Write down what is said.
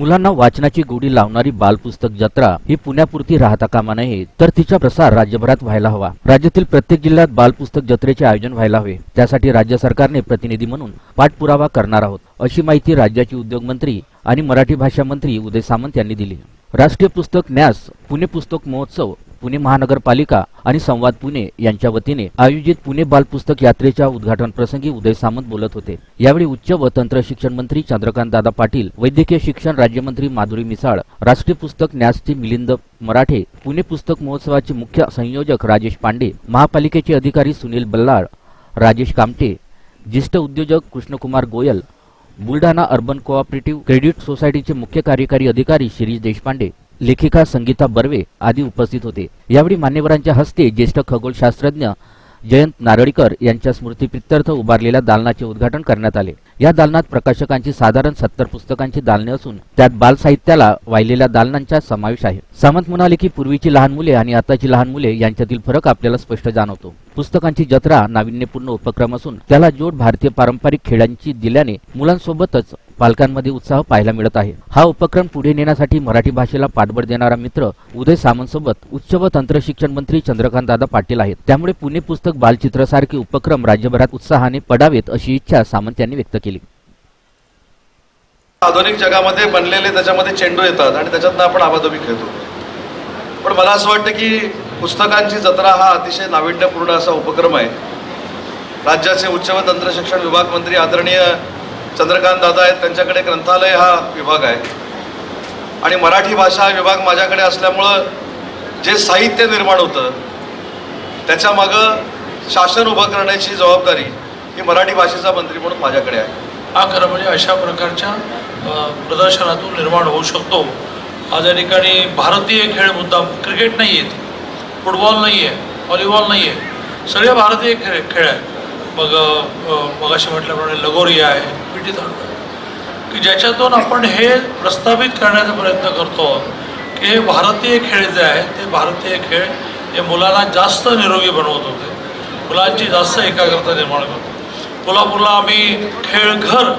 मुलांना वाचनाची गोडी लावणारी बालपुस्तक जत्रा ही पुण्यापुरती राहता कामा नये, तर तिचा प्रसार राज्यभरात व्हायला हवा। राज्यातील प्रत्येक जिल्ह्यात बालपुस्तक जत्रेचे आयोजन व्हायला हवे। त्यासाठी राज्य सरकारने प्रतिनिधी म्हणून पाठपुरावा करणार आहोत, अशी माहिती राज्याचे उद्योग मंत्री आणि मराठी भाषा मंत्री उदय सामंत यांनी दिली। राष्ट्रीय पुस्तक न्यास, पुणे पुस्तक महोत्सव, पुणे महानगरपालिका आणि संवाद पुणे यांच्या वतीने आयोजित पुणे बालपुस्तक यात्रेच्या उद्घाटन प्रसंगी उदय सामंत बोलत होते। यावेळी उच्च व तंत्र शिक्षण मंत्री चंद्रकांत दादा पाटील, वैद्यकीय शिक्षण राज्यमंत्री माधुरी मिसाळ, राष्ट्रीय पुस्तक न्यासचे मिलिंद मराठे, पुणे पुस्तक महोत्सवाचे मुख्य संयोजक राजेश पांडे, महापालिकेचे अधिकारी सुनील बल्लाळ, राजेश कामटे, ज्येष्ठ उद्योजक Krishnakumar Goyal, Buldhana urban cooperative credit सोसायटीचे मुख्य कार्यकारी अधिकारी शिरीष देशपांडे, लेखिका संगीता बर्वे आदी उपस्थित होते। यावेळी मान्यवरांच्या हस्ते ज्येष्ठ खगोलशास्त्रज्ञ जयंत नारळीकर यांच्या स्मृतीप्रित्यर्थ उभारलेल्या दालनाचे उद्घाटन करण्यात आले। या दालनात प्रकाशकांची साधारण 70 पुस्तकांची दालने असून त्यात बाल साहित्याला वाहिलेल्या दालनांचा समावेश आहे। सामंत म्हणाले की पूर्वीची लहान मुले आणि आताची लहान मुले यांच्यातील फरक आपल्याला स्पष्ट जाणवतो। पुस्तकांची जत्रा नाविन्यपूर्ण उपक्रम असून त्याला जोड भारतीय पारंपरिक खेळांची दिल्याने मुलांसोबतच पालकांमध्ये उत्साह पाहायला मिळत आहे। हा उपक्रम पुढे नेण्यासाठी मराठी भाषेला पाठबळ देणारा मित्र उदय सामंत सोबत उच्च व तंत्र शिक्षण मंत्री चंद्रकांत दादा पाटील आहेत। त्यामुळे पुणे पुस्तक बालचित्र सारखे उपक्रम राज्यभरात उत्साहाने पडावेत अशी इच्छा सामंत यांनी व्यक्त केली। आधुनिक जगामध्ये बनलेले त्याच्यामध्ये चेंडू येतात आणि त्याच्यातनं आपण आबाधोबी खेळतो, पण मला असं वाटतं की पुस्तकांची जत्रा हा अतिशय नाविन्यपूर्ण असा उपक्रम आहे। राज्याचे उच्च व तंत्र शिक्षण विभाग मंत्री आदरणीय चंद्रकांत दादा आहेत, त्यांच्याकडे ग्रंथालय हा विभाग आहे आणि मराठी भाषा विभाग माझ्याकडे असल्यामुळं जे साहित्य निर्माण होतं त्याच्या मागं शासन उभं करण्याची जबाबदारी ही मराठी भाषेचा मंत्री म्हणून माझ्याकडे आहे। हा खरं म्हणजे अशा प्रकारच्या प्रदर्शनातून निर्माण होऊ शकतो। आज या ठिकाणी भारतीय खेळ मुद्दाम क्रिकेट नाही आहे, फुटबॉल नाही आहे, व्हॉलीबॉल नाही आहे, सगळे भारतीय खेळ आहेत। मग असे म्हटल्याप्रमाणे लगोरी आहे, विटी दांडू, की ज्याच्यातून आपण हे प्रस्थापित करण्याचा प्रयत्न करतो की हे भारतीय खेळ जे आहेत ते भारतीय खेळ हे मुलांना जास्त निरोगी बनवत होते, मुलांची जास्त एकाग्रता निर्माण करतो। कोल्हापूरला आम्ही खेळघर